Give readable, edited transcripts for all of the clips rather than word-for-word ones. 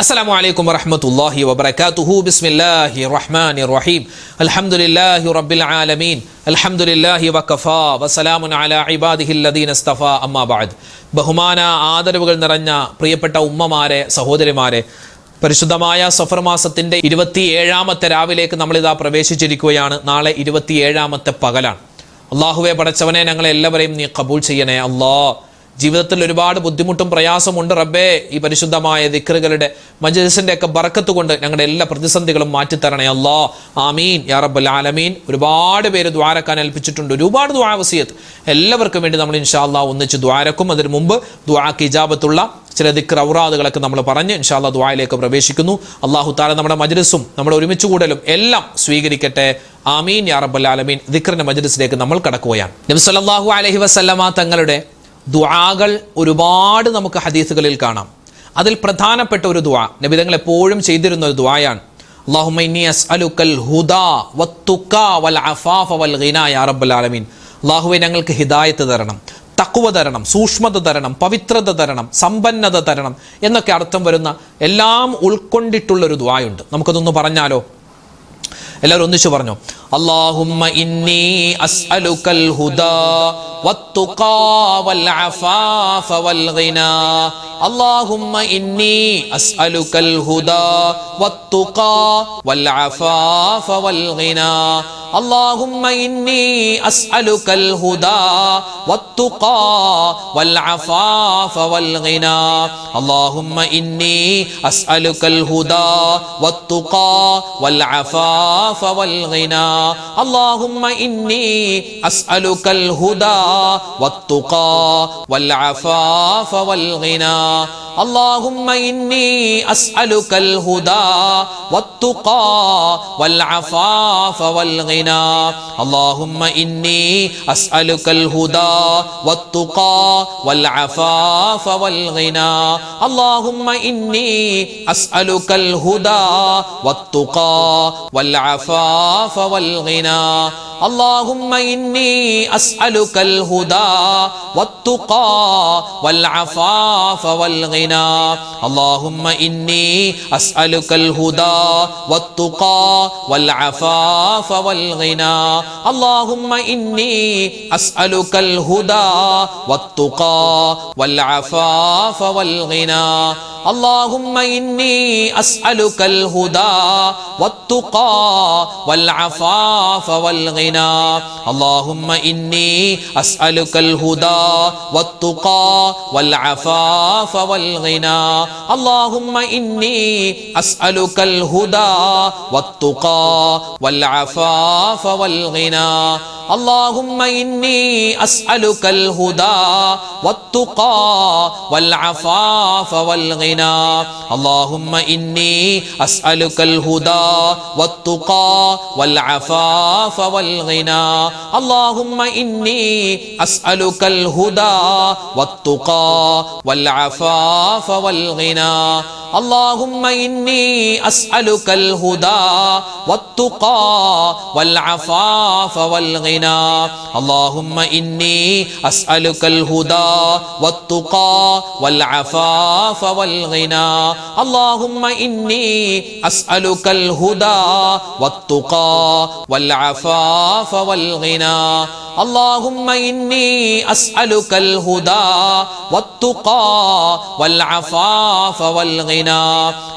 അസ്സലാമു അലൈക്കും വറഹ്മത്തുള്ളാഹി വബറകാതുഹു. ബിസ്മില്ലാഹിർ റഹ്മാനിർ റഹീം. അൽഹംദുലില്ലാഹി റബ്ബിൽ ആലമീൻ. അൽഹംദുലില്ലാഹി വഖഫാ വസലാമുൻ അലാ ഇബാദിഹില്ലദീന ഇസ്തഫാ. അമ്മാ ബഅദ്. ബഹുമാന ആദരവുകൾ നിറഞ്ഞ പ്രിയപ്പെട്ട ഉമ്മമാരെ, സഹോദരിമാരെ, പരിശുദ്ധമായ സഫർ മാസത്തിന്റെ 27ാമത്തെ രാവിലേക്ക് നമ്മളിതാ പ്രവേശിച്ചിരിക്കുകയാണ്. നാളെ 27ാമത്തെ പകലാണ്. അള്ളാഹുവെ പടച്ചവനെ, ഞങ്ങളെല്ലാവരെയും നീ കബൂൽ ചെയ്യണേ അല്ലാഹ്. ജീവിതത്തിൽ ഒരുപാട് ബുദ്ധിമുട്ടും പ്രയാസമുണ്ട് റബ്ബേ. ഈ പരിശുദ്ധമായ ദിക്റുകളുടെ മജ്‌ലിസിന്റെ ഒക്കെ ബറക്കത്ത് കൊണ്ട് ഞങ്ങളുടെ എല്ലാ പ്രതിസന്ധികളും മാറ്റിത്തരണേ അല്ലാ. ആമീൻ യാ റബ്ബൽ ആലമീൻ. ഒരുപാട് പേര് ദ്വാരക്കാൻ ഏൽപ്പിച്ചിട്ടുണ്ട്, ഒരുപാട് ദുആ വസിയത്ത്. എല്ലാവർക്കും വേണ്ടി നമ്മൾ ഇൻഷാ അല്ലാഹ് ഒന്നിച്ച് ദ്വാരക്കും. അതിന് മുമ്പ് ദുആക്ക് ഇജാബത്തുള്ള ചില ദിക്ർ ഔറാദുകളൊക്കെ നമ്മൾ പറഞ്ഞ് ഇൻഷാ അല്ലാഹ് ദുആയിലേക്ക് പ്രവേശിക്കുന്നു. അല്ലാഹു തആല നമ്മുടെ മജ്‌ലിസും നമ്മുടെ ഒരുമിച്ച് കൂടലും എല്ലാം സ്വീകരിക്കട്ടെ. ആമീൻ യാ റബ്ബൽ ആലമീൻ. ദിക്റിന്റെ മജ്‌ലിസിലേക്ക് നമ്മൾ കടക്കുകയാണ്. നബി സല്ലല്ലാഹു അലൈഹി വസല്ലമ തങ്ങളുടെ ദുആകൾ ഒരുപാട് നമുക്ക് ഹദീസുകളിൽ കാണാം. അതിൽ പ്രധാനപ്പെട്ട ഒരു ദുആ നബി തങ്ങൾ എപ്പോഴും ചെയ്തിരുന്ന ഒരു ദുആയാണ്. അല്ലാഹുമ്മ ഇന്നി അസ്അലുക്കൽ ഹുദാ വത്തുഖാ വൽ അഫാഫ വൽ ഗിനാ യാ റബ്ബൽ ആലമീൻ. അല്ലാഹുവേ, ഞങ്ങൾക്ക് ഹിദായത്ത് തരണം, തഖ്വ തരണം, സൂക്ഷ്മത തരണം, പവിത്രത തരണം, സമ്പന്നത തരണം എന്നൊക്കെ അർത്ഥം വരുന്ന എല്ലാം ഉൾക്കൊണ്ടിട്ടുള്ളൊരു ദുആയുണ്ട്. നമുക്കതൊന്ന് പറഞ്ഞാലോ? എല്ലാവരും ഒന്നിച്ചു പറഞ്ഞു. അല്ലാഹുമ്മ ഇന്നി അസ്അലുക്കൽ ഹുദാ വത്തുഖാ വൽ അഫാഫ വൽ ഗിനാ. അല്ലാഹുമ്മ ഇന്നി അസ്അലുക്കൽ ഹുദാ വത്തുഖാ വൽ അഫാഫ വൽ ഗിനാ. اللهم إني أسألك الهدى والتقى والعفاف والغنى. اللهم إني أسألك الهدى والتقى والعفاف والغنى. اللهم إني أسألك الهدى والتقى والعفاف والغنى. اللهم إني أسألك الهدى والتقى والعفاف والغنى. اللهم إني أسألك الهدى والتقى والعفاف والغنى. اللهم إني أسألك الهدى والتقى والعفاف والغنى. اللهم إني أسألك الهدى والتقى والعفاف والغنى. اللهم إني أسألك الهدى والتقى والعفاف والغنى. اللهم إني أسألك الهدى والتقى والعفاف والغنى. اللهم إني أسألك الهدى والتقى والعفاف والغنى. اللهم إني أسألك الهدى والتقى والعفاف والغنى. اللهم إني أسألك الهدى والتقى والعفاف والغنى. اللهم إني أسألك الهدى والتقى والعفاف والغنى. اللهم إني أسألك الهدى والتقى والعفاف والغنى. اللهم إني أسألك الهدى والتقى والعفاف والغنى. اللهم إني أسألك الهدى والتقى والعفاف والغنى. اللهم إني أسألك الهدى والتقى والعفاف والغنى. اللهم إني أسألك الهدى والتقى والعفاف والغنى. اللهم إني أسألك الهدى والتقى والعفاف والغنى.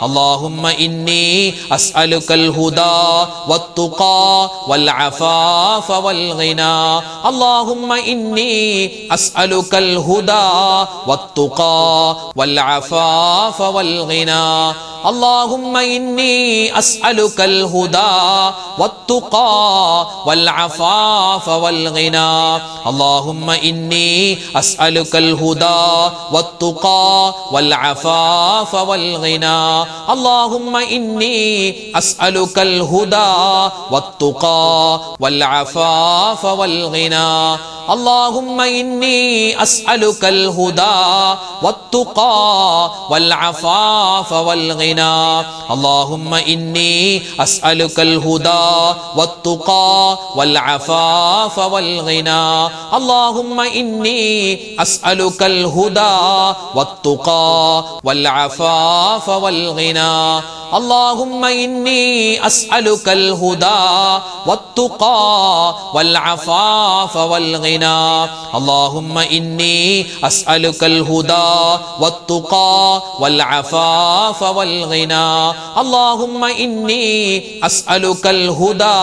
اللهم إني أسألك الهدى والتقى والعفاف والغنى. اللهم إني أسألك الهدى والتقى والعفاف والغنى. اللهم إني أسألك الهدى والتقى والعفاف والغنى. اللهم إني أسألك الهدى والتقى والعفاف والغنى. اللهم إني أسألك الهدى والتقى والعفاف والغنى. اللهم إني أسألك الهدى والتقى والعفاف والغنى اللهم إني أسألك الهدى والتقى والعفاف والغنى اللهم إني أسألك الهدى والتقى والعفاف والغنى اللهم إني أسألك الهدى والتقى والعفاف والغنى اللهم إني أسألك الهدى والتقى والعفاف والغنى اللهم إني أسألك الهدى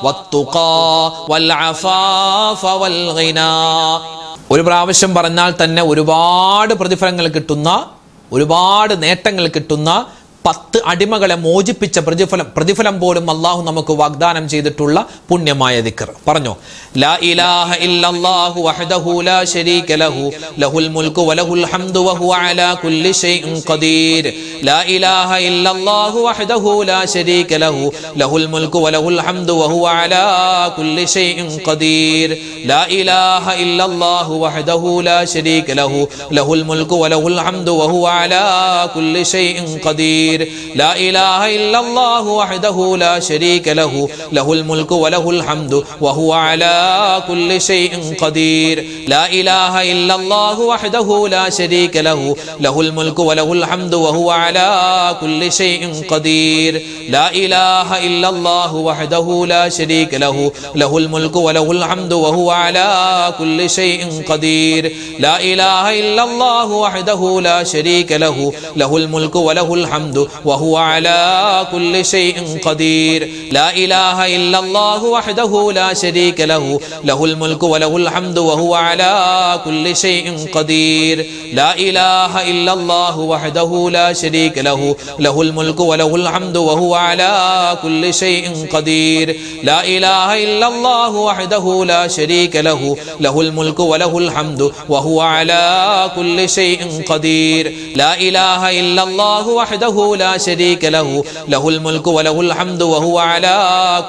والتقى والعفاف والغنى. ഒരു പ്രാവശ്യം പറഞ്ഞാൽ തന്നെ ഒരുപാട് പ്രതിഫലങ്ങൾ കിട്ടുന്ന, ഒരുപാട് നേട്ടങ്ങൾ കിട്ടുന്ന 10 അടിമകളെ മോചിപ്പിച്ച പ്രതിഫലം പോലും അല്ലാഹു നമുക്ക് വാഗ്ദാനം ചെയ്തിട്ടുള്ള പുണ്യമായ ദിക്ർ. പറഞ്ഞോ, ലാ ഇലാഹ ഇല്ലല്ലാഹു വഹ്ദഹു ലാ ശരീക ലഹു ലഹുൽ മുൽക്കു വലഹുൽ ഹംദു വഹുവ അലാ കുല്ലി ഷൈഇൻ ഖദീർ. ലാ ഇലാഹ ഇല്ലല്ലാഹു വഹ്ദഹു ലാ ശരീക ലഹു ലഹുൽ മുൽക്കു വലഹുൽ ഹംദു വഹുവ അലാ കുല്ലി ഷൈഇൻ ഖദീർ. ലാ ഇലാഹ ഇല്ലല്ലാഹു വഹ്ദഹു ലാ ശരീക ലഹു ലഹുൽ മുൽക്കു വലഹുൽ ഹംദു വഹുവ അലാ കുല്ലി ഷൈഇൻ ഖദീർ. لا إله إلا الله وحده لا شريك له له الملك وله الحمد وهو على كل شيء قدير. لا إله إلا الله وحده لا شريك له له الملك وله الحمد وهو على كل شيء قدير. لا إله إلا الله وحده لا شريك له له الملك وله الحمد وهو على كل شيء قدير. لا إله إلا الله وحده لا شريك له له الملك وله الحمد وهو على كل شيء قدير. لا إله إلا الله وحده لا شريك له له الملك وله الحمد وهو على كل شيء قدير. لا إله إلا الله وحده لا شريك له له الملك وله الحمد وهو على كل شيء قدير. لا إله إلا الله وحده لا شريك له له الملك وله الحمد وهو على كل شيء قدير. لا إله إلا الله وحده لا شريك له له الملك وله الحمد وهو على كل شيء قدير. لا إله إلا الله وحده لا شريك له له الملك وله الحمد وهو على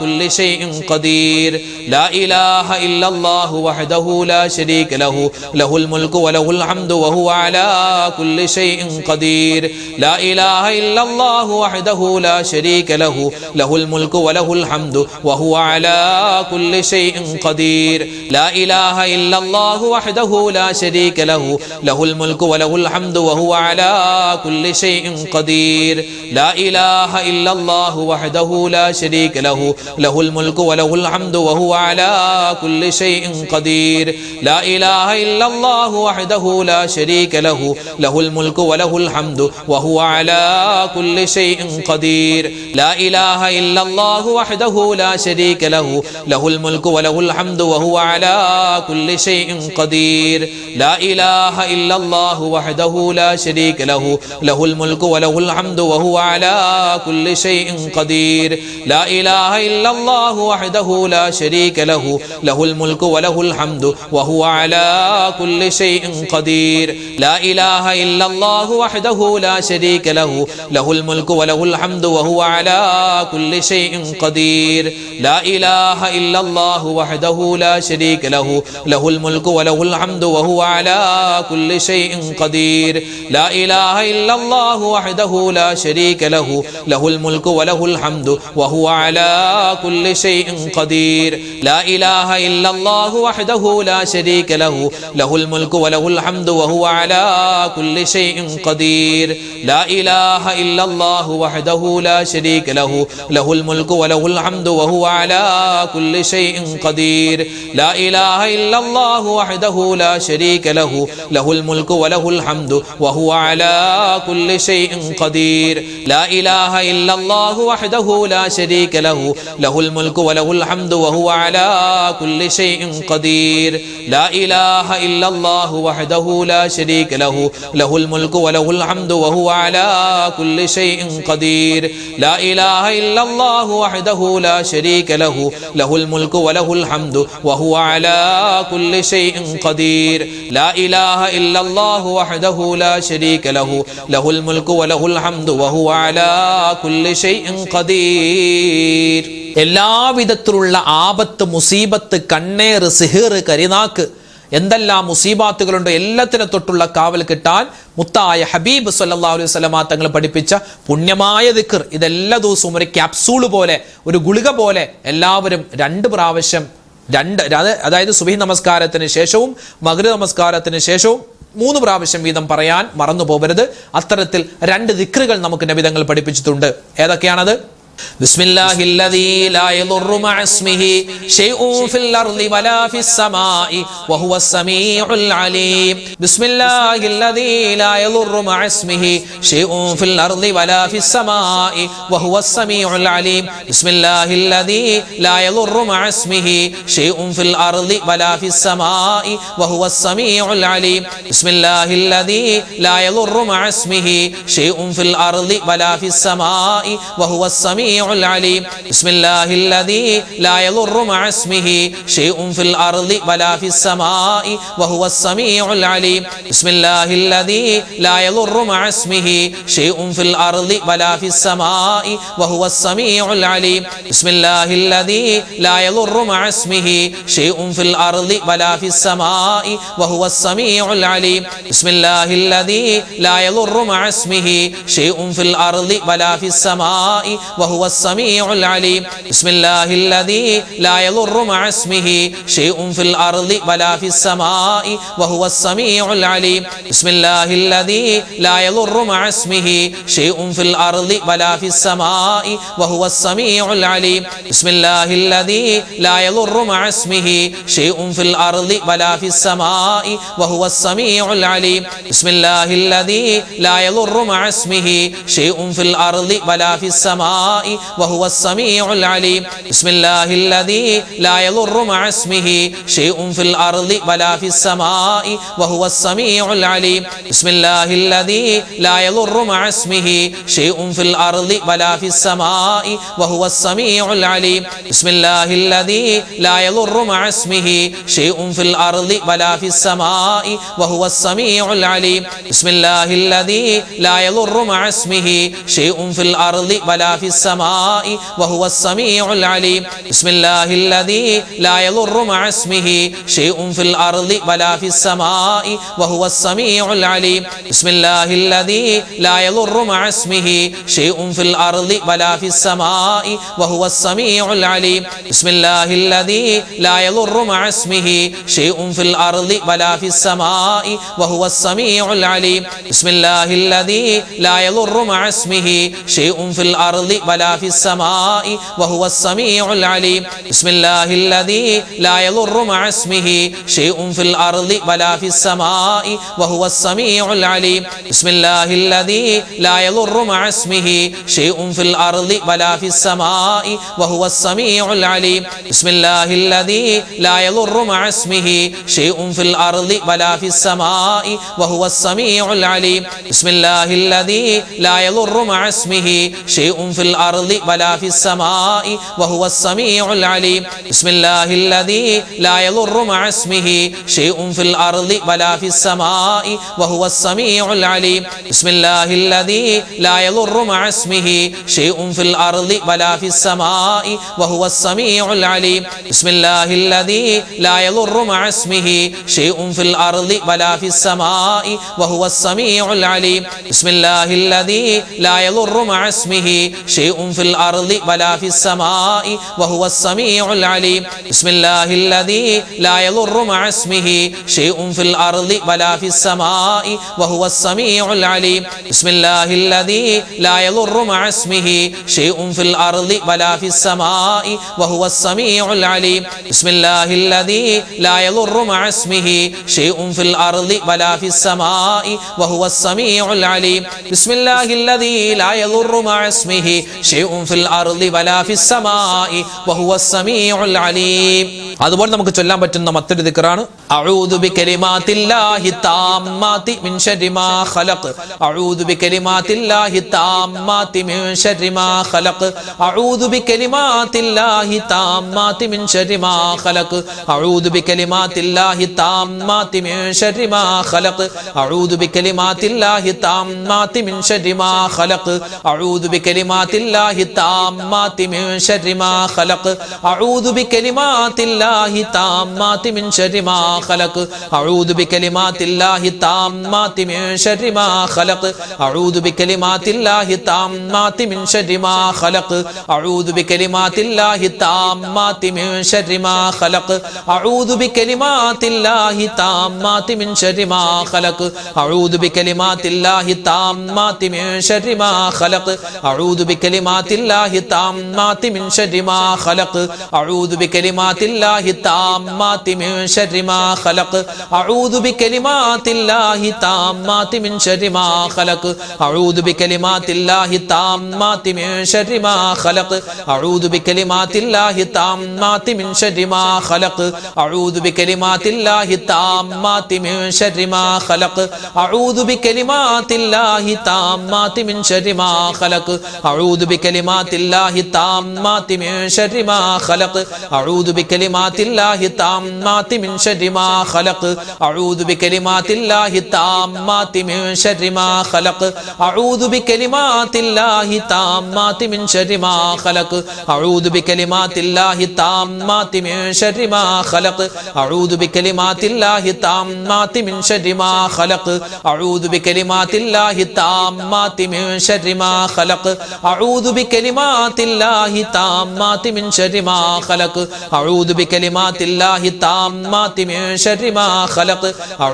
كل شيء قدير. لا إله إلا الله وحده لا شريك له له الملك وله الحمد وهو على كل شيء قدير. لا إله إلا الله وحده لا شريك له له الملك وله الحمد وهو على كل شيء قدير. لا إله إلا الله وحده لا شريك له له الملك وله الحمد وهو على كل شيء قدير. لا إله إلا الله وحده لا شريك له له الملك وله الحمد وهو على كل شيء قدير. لا إله إلا الله وحده لا شريك له له الملك وله الحمد وهو على كل شيء قدير. لا إله إلا الله وحده لا شريك له له الملك وله الحمد وهو على كل شيء قدير. لا إله إلا الله وحده لا شريك له له الملك وله الحمد وهو على كل شيء قدير. لا إله إلا الله وحده لا شريك له له الملك وله الحمد وهو على كل شيء قدير. لا إله إلا الله وحده لا شريك له له الملك وله الحمد وهو على كل شيء قدير. لا إله إلا الله وحده لا شريك له له الملك وله الحمد وهو على كل شيء قدير. لا إله إلا الله وحده لا شريك له له الملك وله الحمد وهو على كل شيء قدير. لا إله إلا الله وحده لا شريك له له الملك وله الحمد وهو على كل شيء قدير. لا إله إلا الله وحده لا شريك له له الملك وله الحمد وهو على كل شيء قدير. لا إله إلا الله وحده لا شريك له له الملك وله الحمد وهو على كل شيء قدير. لا إله إلا الله وحده لا شريك له له الملك وله الحمد وهو على كل شيء قدير. لا إله إلا الله وحده لا شريك له له الملك وله الحمد وهو على كل شيء قدير. لا إله إلا الله وحده لا شريك له له الملك وله الحمد وهو على كل شيء قدير. എല്ലാവിധത്തിലുള്ള ആപത്ത്, മുസീബത്ത്, കണ്ണേറ്, സിഹിർ, കരിനാക്ക്, എന്തെല്ലാം മുസീബാത്തുകളുണ്ടോ എല്ലാത്തിനെ തൊട്ടുള്ള കാവൽ കിട്ടാൻ മുത്തായ ഹബീബ് സല്ലല്ലാഹു അലൈഹി വസല്ലമ തങ്ങൾ പഠിപ്പിച്ച പുണ്യമായ ദിക്ർ, ഇതെല്ലാ ദിവസവും ഒരു ക്യാപ്സൂൾ പോലെ, ഒരു ഗുളിക പോലെ എല്ലാവരും 2 പ്രാവശ്യം, അതായത് സുബഹി നമസ്കാരത്തിന് ശേഷവും മഗ്രിബ് നമസ്കാരത്തിന് ശേഷവും 3 പ്രാവശ്യം വീതം പറയാൻ മറന്നു പോകരുത്. അത്തരത്തിൽ 2 ദിക്റുകൾ നമുക്ക് നബി തങ്ങൾ പഠിപ്പിച്ചിട്ടുണ്ട്. ഏതൊക്കെയാണത്? ബിസ്മില്ലാഹില്ലദീ ലാ യദുറു മഅസ്മിഹി ശൈഉൻ ഫിൽ അർളി വലാ ഫിസ് സമാഇ വഹുവസ് സമീഉൽ അലീം. ബിസ്മില്ലാഹില്ലദീ ലാ യദുറു മഅസ്മിഹി ശൈഉൻ ഫിൽ അർളി വലാ ഫിസ് സമാഇ വഹുവസ് സമീഉൽ അലീം. ബിസ്മില്ലാഹില്ലദീ ലാ യദുറു മഅസ്മിഹി ശൈഉൻ ഫിൽ അർളി വലാ ഫിസ് സമാഇ വഹുവസ് സമീഉൽ അലീം. ബിസ്മില്ലാഹില്ലദീ ലാ യദുറു മഅസ്മിഹി ശൈഉൻ ഫിൽ അർളി വലാ ഫിസ് സമാഇ വഹുവസ് സമീഉൽ العليم. بسم الله الذي لا يضر مع اسمه شيء في الأرض ولا في السماء وهو السميع العليم. بسم الله الذي لا يضر مع اسمه شيء في الأرض ولا في السماء وهو السميع العليم. بسم الله الذي لا يضر مع اسمه شيء في الأرض ولا في السماء وهو السميع العليم. بسم الله الذي لا يضر مع اسمه شيء في الأرض ولا في السماء وهو السميع العليم. بسم الله الذي لا يضر مع اسمه شيء في الأرض ولا في السماء وهو السميع العليم. بسم الله الذي لا يضر مع اسمه شيء في الأرض ولا في السماء وهو السميع العليم. بسم الله الذي لا يضر مع اسمه شيء في الأرض ولا في السماء وهو السميع العليم. بسم الله الذي لا يضر مع اسمه شيء في الأرض ولا في السماء وهو السميع العليم. بسم الله الذي لا يضر مع اسمه شيء في الأرض ولا في السماء وهو السميع العليم. بسم الله الذي لا يضر مع اسمه شيء في الأرض ولا في السماء وهو السميع العليم. بسم الله الذي لا يضر مع اسمه شيء في الأرض ولا في السماء وهو السميع العليم. بسم الله الذي لا يضر مع اسمه شيء في الأرض ولا في السماء وهو السميع العليم. بسم الله الذي لا يضر مع اسمه شيء في الأرض ولا في السماء وهو السميع العليم. بسم الله الذي لا يضر مع اسمه شيء في الأرض ولا في السماء وهو السميع العليم. بسم الله الذي لا يضر مع اسمه شيء في الأرض ولا في السماء وهو السميع العليم. بسم الله الذي لا يضر مع اسمه شيء في الأرض ولا في السماء وهو السميع العليم. بسم الله الذي لا يضر مع اسمه شيء في الأرض ولا في السماء وهو السميع العليم. بسم الله الذي لا يضر مع اسمه شيء في الأرض ولا في السماء وهو السميع العليم. بسم الله الذي لا يضر مع اسمه شيء في الأرض ولا في السماء وهو السميع العليم. بسم الله الذي لا يضر مع اسمه شيء في الأرض ولا في السماء وهو السميع العليم. بسم الله الذي لا يضر مع اسمه شيء في الأرض ولا في السماء وهو السميع العليم. بسم الله الذي لا يضر مع اسمه شيء في الأرض ولا في السماء وهو السميع العليم. بسم الله الذي لا يضر مع اسمه شيء في الأرض ولا في السماء وهو السميع العليم. بسم الله الذي لا يضر مع اسمه شيء في الأرض ولا في السماء وهو السميع العليم. بسم الله الذي لا يضر مع اسمه شيء في الأرض ولا في السماء وهو السميع العليم. بسم الله الذي لا يضر مع اسمه شيء في الأرض ولا في السماء وهو السميع العليم. بسم الله الذي لا يضر مع اسمه شيء في الأرض ولا في السماء وهو السميع العليم. بسم الله الذي لا يضر مع اسمه شيء في الأرض ولا في السماء وهو السميع العليم. അതുപോലെ നമുക്ക് ചൊല്ലാൻ പറ്റുന്ന മറ്റൊരു ദിക്റാണ് അഊദു ബികലിമാത്തില്ലാഹി താമ്മാതി മിൻ ശർരി മാ ഖലഖ് അഊദു ബികലിമാത്തില്ലാഹി താമ്മാതി മിൻ ശർരി മാ ഖലഖ് അഊദു ബികലിമാത്തില്ലാഹി താമ്മാതി മിൻ ശർരി മാ ഖലഖ് അഊദു ബികലിമാത്തില്ലാഹി താമ്മാതി മിൻ ശർരി മാ ഖലഖ് അഊദു ബികലിമാത്തില്ലാഹി താമ്മാതി മിൻ ശർരി മാ ഖലഖ് അഊദു ബികലിമാത്തില്ലാഹി താമ്മാതി മിൻ ശർരി മാ ഖലഖ് അഊദു ബികലിമാത്തില്ലാഹി താമ്മാതി മിൻ ശർരി മാ ഖലഖ് അഊദു ബികലിമാത്തില്ലാഹി താമ്മാതി മിൻ ശർരി മാ ഖലഖ് അഊദു ബികലിമാത്തില്ലാഹി താമ്മാതി മിൻ ശർരി മാ ഖലഖ് അഊദു ബികലിമാത്തില്ലാഹി താമ്മാതി മിൻ ശർരി മാ ഖലഖ് അഊദു ബികലിമാത്തില്ലാഹി താമ്മാതി മിൻ ശർരി മാ ഖലഖ് അഊദു ബികലിമാത്തില്ലാഹി താമ്മാതി മിൻ ശർരി മാ ഖലഖ് അഊദു ബികലിമാത്തില്ലാഹി താമ്മാതി മിൻ ശർരി മാ ഖലഖ് അഊദു ബികലിമാത്തില്ലാഹി താമ്മാതി മിൻ ശർരി മാ ഖലഖ് അഊദു ബികലിമാത്തില്ലാഹി താമ്മാതി മിൻ ശർരി മാ ഖലഖ് അഊദു ബികലിമാത്തില്ലാഹി താമ്മാതി മിൻ ശർരി മാ ഖലഖ് അഊദു ബികലിമാത്തില്ലാഹി താമ്മാതി മിൻ ശർരി മാ ഖലഖ് അഊദു ബികലിമാത്തില്ലാഹി താമ്മാതി മിൻ ശർരി മാ ഖലഖ് അഊദു ബികലിമാത്തില്ലാഹി താമ്മാതി മിൻ ശർരി മാ ഖലഖ് അഊദു ബികലിമാത്തില്ലാഹി താമ്മാതി മിൻ ശർരി മാ ഖലഖ് അഊദു ബികലിമാത്തില്ലാഹി താമ്മാതി മിൻ ശർരി മാ ഖലഖ് അഊദു ബികലിമാത്തില്ലാഹി താമ്മാതി മിൻ ശർരി മാ ഖലഖ് അഊദു ബികലിമാത്തില്ലാഹി താമ്മാതി മിൻ ശർരി മാ ഖലഖ് അഊദു ബികലിമാത്തില്ലാഹി താമ്മാതി മിൻ ശർരി മാ ഖലഖ് അഊദു ബികലിമാത്തില്ലാഹി താമ്മാതി മിൻ ശർരി മാ ഖലഖ് അഊദു ബികലിമാത്തില്ലാഹി താമ്മാതി മിൻ ശർരി മാ ഖലഖ് അഊദു ബികലിമാത്തില്ലാഹി താമ്മാതി മിൻ ശർരി മാ ഖലഖ് അഊദു ബികലിമാത്തില്ലാഹി താമ്മാതി മിൻ ശർരി മാ ഖലഖ് അഊദു ബികലിമാത്തില്ലാഹി താമ്മാതി മിൻ ശർരി മാ ഖലഖ്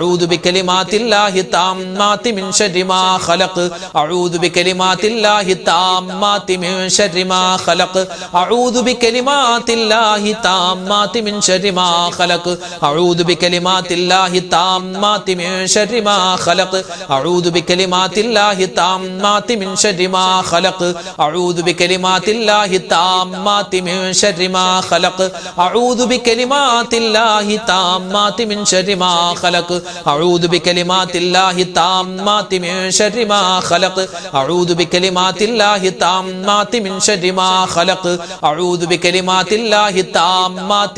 അഊദു ബികലിമാത്തില്ലാഹി താമ്മാതി മിൻ ശർരി മാ ഖലഖ് അഊദു ബികലിമാത്തില്ലാഹി താമ്മാതി മിൻ ശർരി മാ ഖലഖ് അഊദു ബികലിമാത്തില്ലാഹി താമ്മാതി മിൻ ശർരി മാ ഖലഖ് അഊദു ബികലിമാത്തില്ലാഹി താമ്മാതി മിൻ ശർരി മാ ഖലഖ് അഊദു ബികലിമാത്തില്ലാഹി താമ്മാതി മിൻ ശർരി മാ ഖലഖ് അഊദു ബികലിമാത്തില്ലാഹി താമ്മാതി മിൻ ശർരി മാ ഖലഖ് അഊദു ബികലിമാത്തില്ലാഹി താമ്മാതി മിൻ ശർരി മാ ഖലഖ് അഊദു ബികലിമാത്തില്ലാഹി താമ്മാതി മിൻ ശർരി മാ ഖലഖ് അഊദു ബികലിമാത്തില്ലാഹി താമ്മാതി മിൻ ശർരി മാ ഖലഖ് അഊദു ബികലിമാത്തില്ലാഹി താമ്മാതി മിൻ ശർരി മാ ഖലഖ് അഊദു ബികലിമാത്തില്ലാഹി താമ്മാതി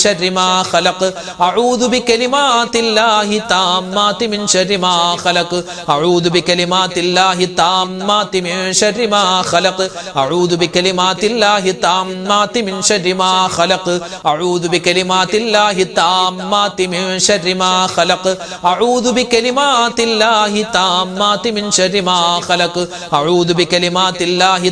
മിൻ ശർരി മാ ഖലഖ് അഊദു ബികലിമാത്തില്ലാഹി താമ്മാതി മിൻ ശർരി മാ ഖലഖ് അഊദു ബികലിമാത്തില്ലാഹി താമ്മാതി മിൻ ശർരി മാ ഖലഖ് അഊദു ബികലിമാത്തില്ലാഹി താമ്മാതി മിൻ ശർരി മാ ഖലഖ് അഊദു ബികലിമാത്തില്ലാഹി താമ്മാതി മിൻ ശർരി മാ ഖലഖ് അഊദു ബികലിമാത്തില്ലാഹി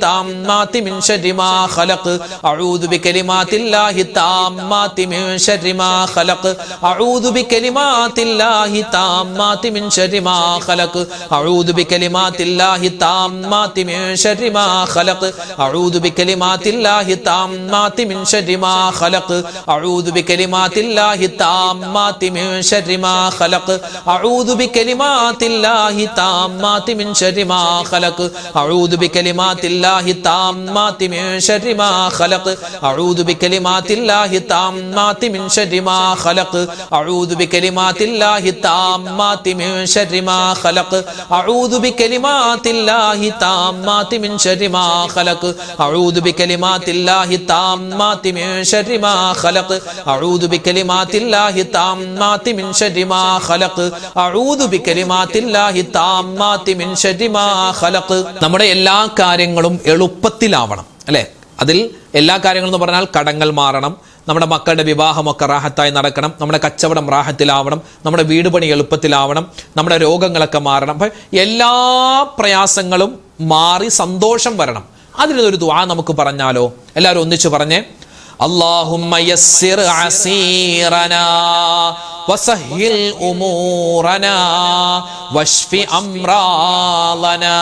താമ്മാതി മിൻ ശർരി മാ ഖലഖ് അഊദു ബികലിമാത്തില്ലാഹി താമ്മാതി മിൻ ശർരി മാ ഖലഖ് അഊദു ബികലിമാത്തില്ലാഹി താമ്മാതി മിൻ ശർരി മാ ഖലഖ് അഊദു ബികലിമാത്തില്ലാഹി താമ്മാതി മിൻ ശർരി മാ ഖലഖ് അഊദു ബികലിമാത്തില്ലാഹി താമ്മാതി മിൻ ശർരി മാ ഖലഖ് അഊദു ബികലിമാത്തില്ലാഹി താമ്മാതി മിൻ ശർരി മാ ഖലഖ് അഊദു ബികലിമാത്തില്ലാഹി താമ്മാതി മിൻ ശർരി മാ ഖലഖ് അഊദു ബികലിമാത്തില്ലാഹി താമ്മാതി മിൻ ശർരി മാ ഖലഖ് അഊദു ബികലിമാത്തില്ലാഹി താമ്മാതി മിൻ ശർരി മാ ഖലഖ് അഊദു ബികലിമാത്തില്ലാഹി താമ്മാതി മിൻ ശർരി മാ ഖലഖ് അഊദു ബികലിമാത്തില്ലാഹി താമ്മാതി മിൻ ശർരി മാ ഖലഖ് അഊദു ബികലിമാത്തില്ലാഹി താമ്മാതി മിൻ ശർരി മാ ഖലഖ് അഊദു ബികലിമാത്തില്ലാഹി താമ്മാതി മിൻ ശർരി മാ ഖലഖ് അഊദു ബികലിമാത്തില്ലാഹി താമ്മാതി മിൻ ശർരി മാ ഖലഖ്. നമ്മുടെ എല്ലാ കാര്യങ്ങളും എളുപ്പത്തിലാവണം അല്ലേ? അതിൽ എല്ലാ കാര്യങ്ങളും എന്ന് പറഞ്ഞാൽ കടങ്ങൾ മാറണം, നമ്മുടെ മക്കളുടെ വിവാഹമൊക്കെ റാഹത്തായി നടക്കണം, നമ്മുടെ കച്ചവടം റാഹത്തിലാവണം, നമ്മുടെ വീട് പണി എളുപ്പത്തിലാവണം, നമ്മുടെ രോഗങ്ങളൊക്കെ മാറണം. അപ്പം എല്ലാ പ്രയാസങ്ങളും മാറി സന്തോഷം വരണം. അതിനൊരു ദുആ നമുക്ക് പറഞ്ഞാലോ? എല്ലാവരും ഒന്നിച്ചു പറഞ്ഞേ. اللهم يسر عسيرنا وسهل أمورنا واشف أمراضنا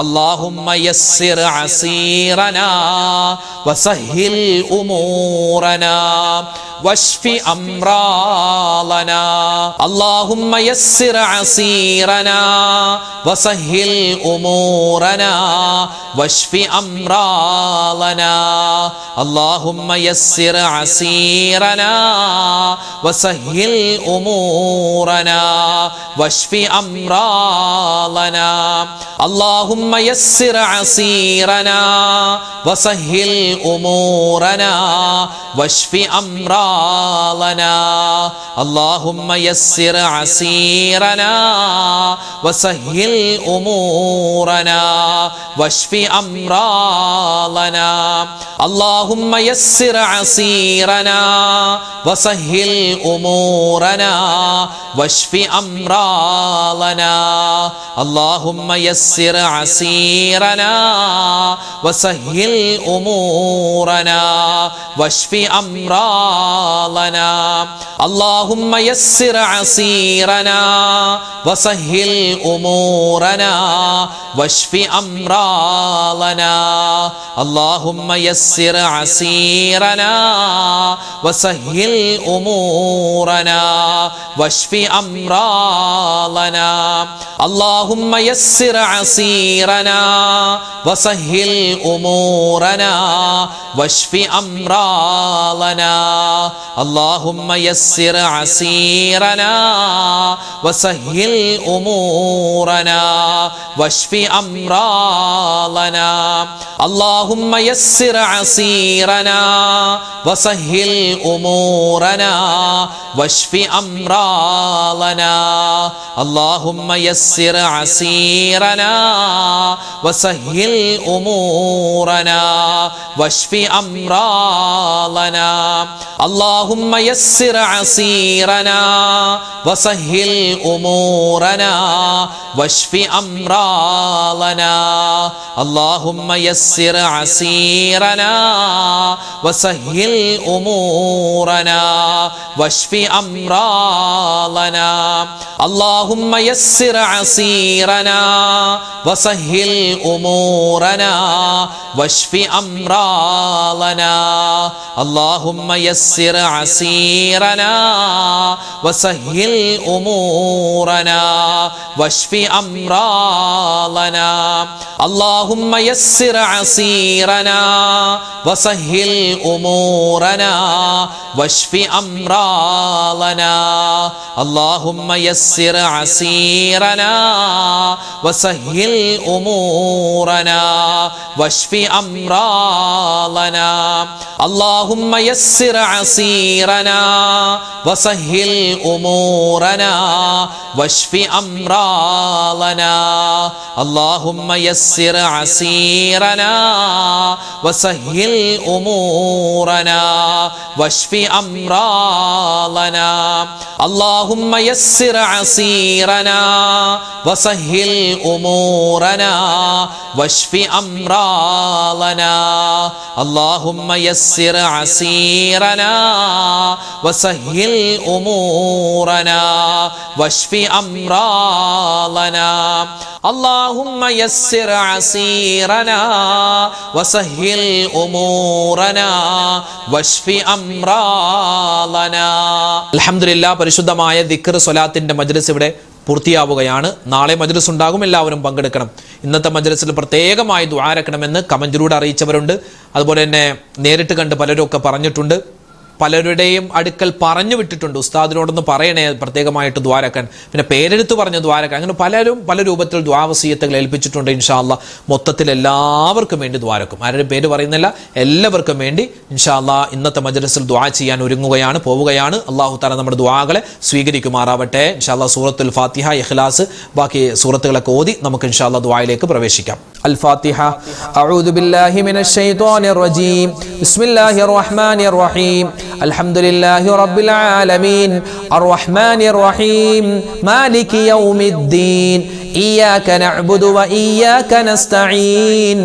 اللهم يسر عسيرنا وسهل أمورنا واشف أمراضنا اللهم يسر عسيرنا وسهل أمورنا واشف أمراضنا اللهم يسر عسيرنا وسهل أمورنا واشف أمراضنا اللهم يسر عسيرنا وسهل أمورنا واشف أمراضنا اللهم يسر عسيرنا وسهل أمورنا واشف أمراضنا اللهم يسر عسيرنا وسهل أمورنا واشف أمراضنا اللهم يسر عسيرنا وسهل أمورنا واشف أمراضنا اللهم يسر عسيرنا وسهل أمورنا واشف أمراضنا اللهم يسر عسيرنا وسهل أمورنا واشف أمراضنا اللهم يسر عسيرنا وسهل أمورنا واشف أمراضنا اللهم يسر عسيرنا وسهل أمورنا واشف أمراضنا اللهم يسر عسيرنا وسهل أمورنا واشف أمراضنا اللهم يسر عسيرنا وسهل أمورنا واشف أمراضنا اللهم يسر عسيرنا وسهل أمورنا واشف أمراضنا اللهم يسر عسيرنا وسهل أمورنا واشف أمراضنا اللهم يسر عسيرنا وسهل أمورنا واشف أمراضنا اللهم يسر عسيرنا وسهل أمورنا واشف أمراضنا اللهم يسر عسيرنا وسهل أمورنا واشف أمراضنا اللهم يسر عسيرنا وسهل أمورنا واشف أمراضنا اللهم يسر عسيرنا وسهل أمورنا واشف أمراضنا اللهم يسر عسيرنا وسهل أمورنا واشف أمراضنا اللهم يسر عسيرنا وسهل أمورنا واشف أمراضنا اللهم يسر عسيرنا وسهل أمورنا واشف أمراضنا اللهم يسر عسيرنا وسهل أمورنا واشف أمراضنا الحمد لله പരിശുദ്ധമായ ദിക്ർ സ്വലാത്തിന്റെ മജ്‌ലിസ് ഇവിടെ പൂർത്തിയാവുകയാണ്. നാളെ മജ്‌ലിസ് ഉണ്ടാകും, എല്ലാവരും പങ്കെടുക്കണം. ഇന്നത്തെ മജ്‌ലിസിൽ പ്രത്യേകമായി ദുആരക്കണമെന്ന് കമന്റിലൂടെ അറിയിച്ചവരുണ്ട്. അതുപോലെ തന്നെ നേരിട്ട് കണ്ട് പലരും ഒക്കെ പറഞ്ഞിട്ടുണ്ട്. പലരുടെയും അടുക്കൽ പറഞ്ഞു വിട്ടിട്ടുണ്ട്, ഉസ്താദിനോടൊന്ന് പറയണേ പ്രത്യേകമായിട്ട് ദ്വാരക്കാൻ, പിന്നെ പേരെടുത്ത് പറഞ്ഞ് ദ്വാരക്കാൻ. അങ്ങനെ പലരും പല രൂപത്തിൽ ദ്വാവസീയത്തുകൾ ഏൽപ്പിച്ചിട്ടുണ്ട്. ഇൻഷാ അല്ലാഹ് മൊത്തത്തിൽ എല്ലാവർക്കും വേണ്ടി ദ്വാരക്കും. ആരുടെ പേര് പറയുന്നില്ല, എല്ലാവർക്കും വേണ്ടി ഇൻഷാ അല്ലാഹ് ഇന്നത്തെ മജ്‌ലിസിൽ ദുആ ചെയ്യാൻ ഒരുങ്ങുകയാണ്, പോവുകയാണ്. അല്ലാഹു തആല നമ്മുടെ ദുആകളെ സ്വീകരിക്കുമാറാവട്ടെ. ഇൻഷാ അല്ലാഹ് സൂറത്തുൽ ഫാത്തിഹ, ഇഖ്ലാസ്, ബാക്കി സൂറത്തുകളൊക്കെ ഓതി നമുക്ക് ഇൻഷാ അല്ലാഹ് ദുആയിലേക്ക് പ്രവേശിക്കാം. الفاتحة. أعوذ بالله من الشيطان الرجيم. بسم الله الرحمن الرحيم. الحمد لله رب العالمين الرحمن الرحيم مالك يوم الدين إياك نعبد وإياك نستعين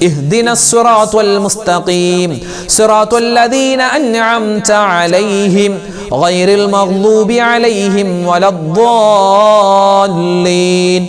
اهدنا الصراط المستقيم صراط الذين أنعمت عليهم غير المغضوب عليهم ولا الضالين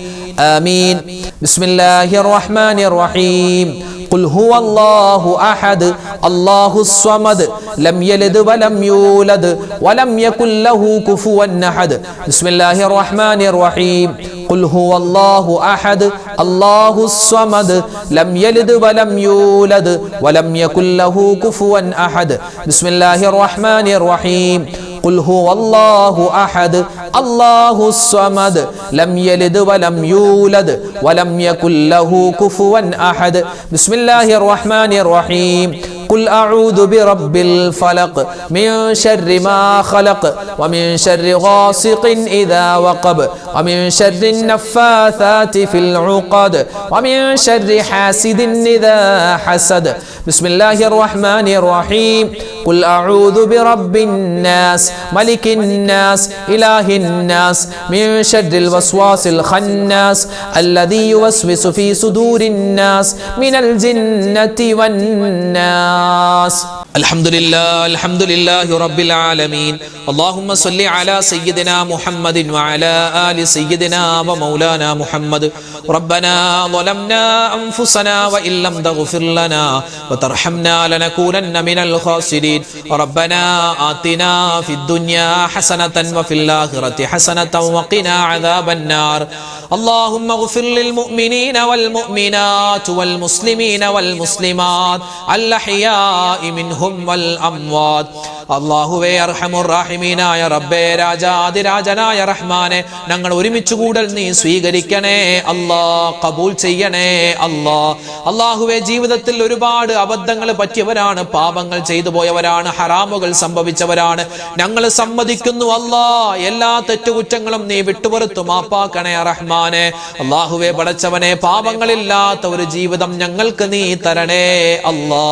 آمين. بسم الله الرحمن الرحيم. ഖുൽ ഹുവല്ലാഹു അഹദ് അല്ലാഹുസ് സ്വമദ് ലം യലിദ് വലം യൂലദ് വലം യകുൽ ലഹു കുഫുവൻ അഹദ്. ബിസ്മില്ലാഹിർ റഹ്മാനിർ റഹീം. ഖുൽ ഹുവല്ലാഹു അഹദ് അല്ലാഹുസ് സ്വമദ് ലം യലിദ് വലം യൂലദ് വലം യകുൽ ലഹു കുഫുവൻ അഹദ്. ബിസ്മില്ലാഹിർ റഹ്മാനിർ റഹീം. ഖുൽ ഹുവല്ലാഹു അഹദ് അല്ലാഹുസ് സ്വമദ് ലം യലിദ് വലം യൂലദ് വലം യകുൽ ലഹു കുഫുവൻ അഹദ്. ബിസ്മില്ലാഹിർ റഹ്മാനിർ റഹീം. قل أعوذ برب الفلق من شر ما خلق ومن شر غاسق إذا وقب ومن شر النفاثات في العقد ومن شر حاسد إذا حسد. بسم الله الرحمن الرحيم. قل أعوذ برب الناس ملك الناس إله الناس من شر الوسواس الخناس الذي يوسوس في صدور الناس من الجنة والناس. الحمد لله رب العالمين. اللهم صل على سيدنا محمد وعلى آل سيدنا ومولانا محمد. ربنا ظلمنا أنفسنا وإن لم تغفر لنا وترحمنا لنكونن من الخاسرين. ربنا آتنا في الدنيا حسنة وفي الآخرة حسنة وقنا عذاب النار. اللهم اغفر للمؤمنين والمؤمنات والمسلمين والمسلمات الأحياء منهم والأموات. അല്ലാഹുവേ അർഹമുർ റഹീമീനായ റബ്ബേ, രാജാതിരാജനായ റഹ്മാനെ, ഞങ്ങൾ ഒരുമിച്ച് കൂടൽ നീ സ്വീകരിക്കണേ അല്ലാ, കബൂൽ ചെയ്യണേ അല്ലാ. അല്ലാഹുവേ, ജീവിതത്തിൽ ഒരുപാട് അബദ്ധങ്ങൾ പറ്റിയവരാണ്, പാപങ്ങൾ ചെയ്തു പോയവരാണ്, ഹറാമുകൾ സംഭവിച്ചവരാണ്. ഞങ്ങൾ സമ്മതിക്കുന്നു അല്ലാ, എല്ലാ തെറ്റുകുറ്റങ്ങളും നീ വിട്ടുപുറത്തു മാപ്പാക്കണേ റഹ്മാനെ. അല്ലാഹുവേ പടച്ചവനെ, പാപങ്ങളില്ലാത്ത ഒരു ജീവിതം ഞങ്ങൾക്ക് നീ തരണേ അല്ലാ.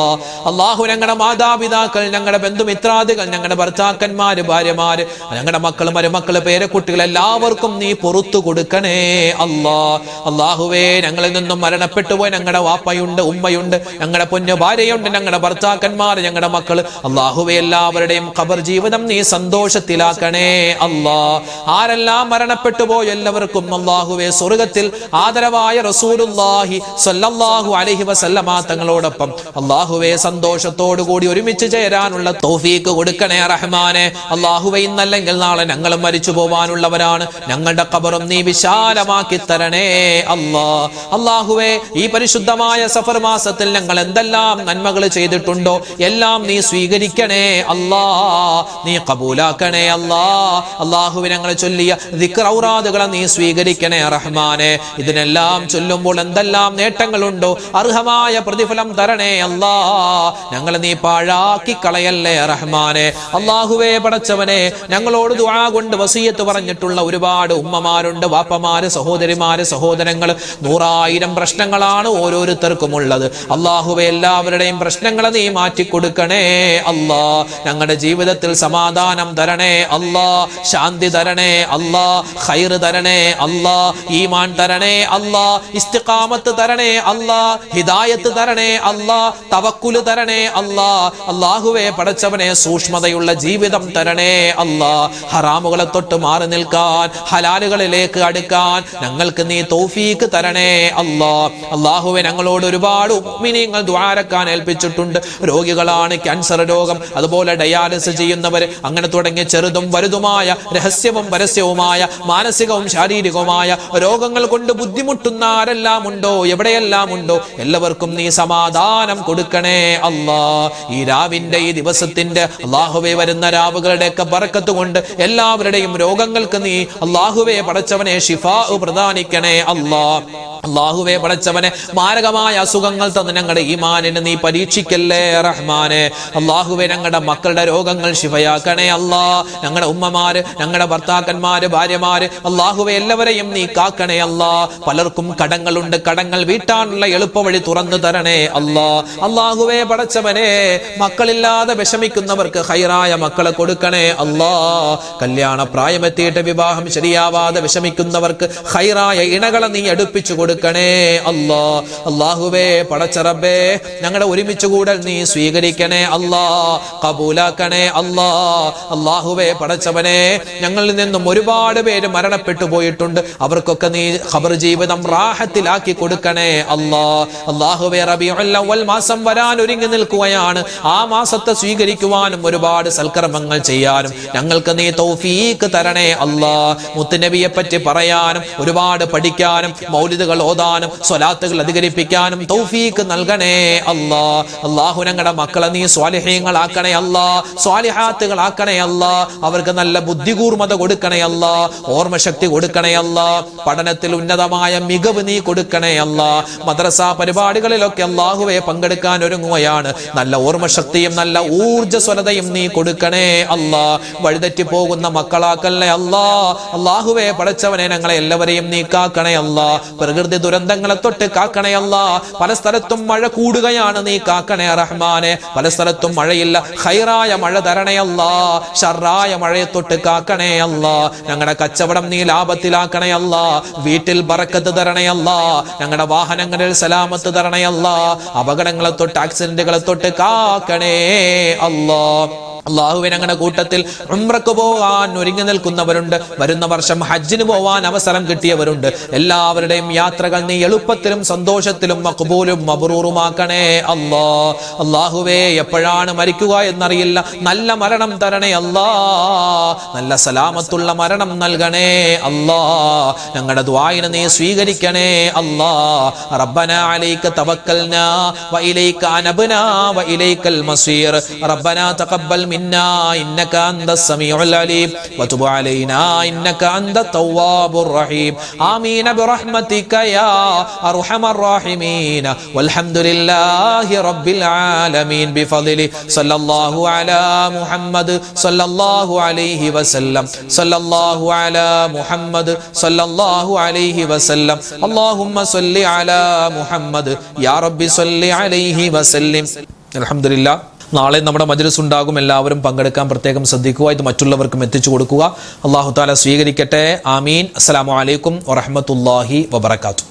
അല്ലാഹു, ഞങ്ങളുടെ മാതാപിതാക്കൾ, ഞങ്ങളുടെ ബന്ധുമിത്രാദികൾ, ഞങ്ങളുടെ ഭർത്താക്കന്മാര്, ഭാര്യമാര്, ഞങ്ങളുടെ മക്കൾ, മരുമക്കള്, പേരക്കുട്ടികൾ എല്ലാവർക്കും നീ പുറത്തു കൊടുക്കണേ അല്ലാ. അല്ലാഹുവേ, ഞങ്ങളിൽ നിന്നും മരണപ്പെട്ടു പോയി ഞങ്ങളുടെ വാപ്പയുണ്ട്, ഉമ്മയുണ്ട്, ഞങ്ങളുടെ പൊന്നു ഭാര്യയുണ്ട്, ഞങ്ങളുടെ ഭർത്താക്കന്മാർ, ഞങ്ങളുടെ മക്കൾ, അല്ലാഹുവേ എല്ലാവരുടെയും ഖബർ ജീവിതം നീ സന്തോഷത്തിലാക്കണേ അല്ലാ. ആരെല്ലാം മരണപ്പെട്ടു പോയി എല്ലാവർക്കും അല്ലാഹുവേ സ്വർഗ്ഗത്തിൽ ആദരവായ റസൂലുള്ളാഹി സ്വല്ലല്ലാഹു അലൈഹി വസല്ലമ തങ്ങളോടൊപ്പം അല്ലാഹുവേ സന്തോഷത്തോടു കൂടി ഒരുമിച്ച് ചേരാനുള്ള തൗഫീഖ് കൊടുക്കണേ റഹ്മാനെ. അല്ലാഹുവേ, ഇന്നല്ലെങ്കിൽ നാളെ ഞങ്ങളും മരിച്ചു പോവാനുള്ളവരാണ്. ഞങ്ങളുടെ ഖബറും നീ വിശാലമാക്കി തരണേ അല്ലാ. അല്ലാഹുവേ, ഈ പരിശുദ്ധമായ സഫർ മാസത്തിൽ ഞങ്ങൾ എന്തെല്ലാം നന്മകൾ ചെയ്തിട്ടുണ്ടോ എല്ലാം നീ സ്വീകരിക്കണേ അല്ലാ, നീ കബൂലാക്കണേ അല്ലാ. അല്ലാഹുവേ, ഞങ്ങൾ ചൊല്ലിയ ദിക്ർ ഔറാദുകളെ നീ സ്വീകരിക്കണേ റഹ്മാനെ. ഇതിനെല്ലാം ചൊല്ലുമ്പോൾ എന്തെല്ലാം നേട്ടങ്ങളുണ്ടോ അർഹമായ പ്രതിഫലം തരണേ അല്ലാ. ഞങ്ങളെ നീ പാഴാക്കി കളയല്ലേ റഹ്മാനെ. അല്ലാഹുവേ പടച്ചവനെ, ഞങ്ങളോട് ദുആ കൊണ്ട് വസിയത്ത് പറഞ്ഞിട്ടുള്ള ഒരുപാട് ഉമ്മമാരുണ്ട്, വാപ്പമാര്, സഹോദരിമാര്, സഹോദരങ്ങൾ. 100,000 പ്രശ്നങ്ങളാണ് ഓരോരുത്തർക്കും ഉള്ളത്. അല്ലാഹുവേ, എല്ലാവരുടെയും പ്രശ്നങ്ങളെ നീ മാറ്റിക്കൊടുക്കണേ അല്ലാ. ഞങ്ങളുടെ ജീവിതത്തിൽ സമാധാനം തരണേ അല്ലാ, ശാന്തി തരണേ അല്ലാ, ഖൈറ് തരണേ അല്ലാ, ഈമാൻ തരണേ അല്ലാ, ഇസ്തിഖാമത്ത് തരണേ അല്ലാ, ഹിദായത്ത് തരണേ അല്ലാ, തവക്കുൽ തരണേ അല്ലാ. അല്ലാഹുവേ പടച്ചവനെ, സൂക്ഷ്മതയുള്ള ജീവിതം തരണേ അല്ലാ. ഹറാമുകളെ തൊട്ട് മാറി നിൽക്കാൻ, ഹലാലുകളിലേക്ക് അടുക്കാൻ ഞങ്ങൾക്ക് നീ തൗഫീഖ് തരണേ അല്ലാ. അല്ലാഹുവേ, ഞങ്ങളോട് ഒരുപാട് മുഅ്മിനീങ്ങൾ ദുആരക്കാൻ ഏൽപ്പിച്ചിട്ടുണ്ട്. രോഗികളാണ്, ക്യാൻസർ രോഗം, അതുപോലെ ഡയാലിസിസ് ചെയ്യുന്നവർ, അങ്ങനെ തുടങ്ങിയ ചെറുതും വലുതുമായ, രഹസ്യവും പരസ്യവുമായ, മാനസികവും ശാരീരികവുമായ രോഗങ്ങൾ കൊണ്ട് ബുദ്ധിമുട്ടുന്ന ആരെല്ലാം ഉണ്ടോ, എവിടെയെല്ലാം ഉണ്ടോ, എല്ലാവർക്കും നീ സമാധാനം കൊടുക്കണേ അല്ലാ. ഈ രാവിന്റെ, ഈ ദിവസത്തിന്റെ അല്ലാഹുവേ വരുന്ന രാവുകളുടെ ഒക്കെ ബറക്കത്ത് കൊണ്ട് എല്ലാവരുടെയും രോഗങ്ങൾക്ക് നീ അല്ലാഹുവേ പടച്ചവനെ ശിഫാ പ്രദാനിക്കണേ അല്ലാ. അല്ലാഹുവേ പടച്ചവനെ, മാരകമായ അസുഖങ്ങൾ തന്ന് ഞങ്ങളുടെ ഈമാനിനെ നീ പരീക്ഷിക്കല്ലേ റഹ്മാനെ. അല്ലാഹുവേ, ഞങ്ങളുടെ മക്കളുടെ രോഗങ്ങൾ ശിഫയാക്കണേ അല്ലാ. ഞങ്ങളുടെ ഉമ്മമാര്, ഞങ്ങളുടെ ഭർത്താക്കന്മാര്, ഭാര്യമാര്, അല്ലാഹുവേ എല്ലാവരെയും നീ കാക്കണേ അല്ലാ. പലർക്കും കടങ്ങളുണ്ട്, കടങ്ങൾ വീട്ടാനുള്ള എളുപ്പവഴി തുറന്നു തരണേ അല്ലാ. അല്ലാഹുവേ പടച്ചവനെ, മക്കളില്ലാതെ വിഷമിക്കുന്നവർക്ക് ഖൈറായ മക്കളെ കൊടുക്കണേ അല്ലാ. കല്യാണ പ്രായമെത്തിയിട്ട് വിവാഹം ശരിയാവാതെ വിഷമിക്കുന്നവർക്ക് ഖൈറായ ഇണകളെ നീ അടുപ്പിച്ചു കൊടുക്കണേ കൊടുക്കണേ അല്ലാ. അല്ലാഹുവേ പടച്ച റബ്ബേ ഞങ്ങളുടെ ഒരുമിച്ച് കൂടൽ നീ സ്വീകരിക്കണേ അല്ലാ, കബൂലാക്കണേ അല്ലാ. അല്ലാഹുവേ പടച്ചവനെ ഞങ്ങളിൽ നിന്നും ഒരുപാട് പേര് മരണപ്പെട്ടു പോയിട്ടുണ്ട്, അവർക്കൊക്കെ നീ ഖബർ ജീവിതം റാഹത്തിലാക്കി കൊടുക്കണേ അല്ലാ. അല്ലാഹുവേ റബീഉൽ അവ്വൽ മാസം വരാൻ ഒരുങ്ങി നിൽക്കുകയാണ്, ആ മാസത്തെ സ്വീകരിക്കുവാനും ഒരുപാട് സൽക്കർമ്മങ്ങൾ ചെയ്യാനും ഞങ്ങൾക്ക് നീ തൗഫീഖ് തരണേ അല്ലാ. മുത്തുനബിയെ പറ്റി പറയാനും ഒരുപാട് പഠിക്കാനും മൗലിദുകൾ ഓതാനും സ്വലാത്തുകൾ അധികരിപ്പിക്കാനും തൗഫീഖ് നൽകണേ അല്ലാ. അല്ലാഹു ഞങ്ങളുടെ മക്കളെ നീ സ്വാലിഹീങ്ങളാക്കണേ അല്ലാ, സ്വാലിഹാത്തുകളാക്കണേ അല്ലാ. അവർക്ക് നല്ല ബുദ്ധികൂർമ്മത കൊടുക്കണേ അല്ലാ, ഓർമ്മശക്തി കൊടുക്കണേ അല്ലാ, പഠനത്തിൽ ഉന്നതമായ മികവ് നീ കൊടുക്കണേ അല്ലാ. മദ്രസ പരിപാടികളിലൊക്കെ അല്ലാഹുവേ പങ്കെടുക്കാൻ ഒരുങ്ങുകയാണ്, നല്ല ഓർമ്മശക്തിയും നല്ല ഊർജ്ജസ്വലതയും നീ കൊടുക്കണേ അല്ലാ. വഴിതെറ്റി പോകുന്ന മക്കളാക്കല്ലേ അല്ലാ. അല്ലാഹുവേ പടച്ചവനെ ഞങ്ങളെ എല്ലാവരെയും നീ കാക്കണേ അല്ലാ. പ്രകൃതി ദുരന്തങ്ങളെ തൊട്ട് കാക്കണേ അല്ലാ. പല സ്ഥലത്തും മഴ കൂടുകയാണ്, നീ കാക്കണേ റഹ്മാനെ. പല സ്ഥലത്തും മഴയില്ല, ഖൈറായ മഴ തരണേ അല്ലാ. ഷർറായ മഴയെ തൊട്ട് കാക്കണേ അല്ലാ. ഞങ്ങളുടെ കച്ചവടം നീ ലാഭത്തിലാക്കണേ അല്ലാ. വീട്ടിൽ ബറക്കത്ത് തരണേ അല്ലാ. ഞങ്ങളുടെ വാഹനങ്ങളിൽ സലാമത്ത് തരണേ അല്ലാ. അപകടങ്ങളെ തൊട്ട് ആക്സിഡന്റുകളെ തൊട്ട് കാക്കണേ അല്ലാ. അല്ലാഹുവേ ഞങ്ങളുടെ കൂട്ടത്തിൽ ഉംറക്ക് പോകാൻ ഒരുങ്ങി നിൽക്കുന്നവരുണ്ട്, വരുന്ന വർഷം ഹജ്ജിന് പോവാൻ അവസരം കിട്ടിയവരുണ്ട്. എല്ലാവരുടെയും യാത്രകൾ നീ എളുപ്പത്തിലും സന്തോഷത്തിലും മഖ്ബൂലും മബ്റൂറുമാക്കണേ അല്ലാ. അല്ലാഹുവേ എപ്പോഴാണ് മരിക്കുക എന്നറിയില്ല, നല്ല മരണം തരണേ അല്ലാ. നല്ല സലാമത്തുള്ള മരണം നൽകണേ അല്ലാ. ഞങ്ങളുടെ ദുആഇനെ നീ സ്വീകരിക്കണേ അല്ലാ. റബ്ബനാ അലൈക തവക്കൽനാ വഇലൈക അനബ്നാ വഇലൈകൽ മസീർ. റബ്ബനാ തഖബ്ബൽ منا إنك أنت السميع العليم وتب علينا إنك أنت التواب الرحيم آمين برحمتك يا أرحم الراحمين والحمد لله رب العالمين بفضله صلى الله على محمد صلى الله عليه وسلم صلى الله على محمد صلى الله عليه وسلم اللهم صل على محمد يا رب صل عليه وسلم. الحمد لله. നാളെ നമ്മുടെ മജ്‌ലിസ് ഉണ്ടാകും, എല്ലാവരും പങ്കെടുക്കാൻ പ്രത്യേകം ശ്രദ്ധിക്കുക, ഇത് മറ്റുള്ളവർക്കും എത്തിച്ചു കൊടുക്കുക. അല്ലാഹു തആല സ്വീകരിക്കട്ടെ. ആമീൻ. അസ്സലാമു അലൈക്കും വറഹ്മത്തുള്ളാഹി വബറകാതുഹു.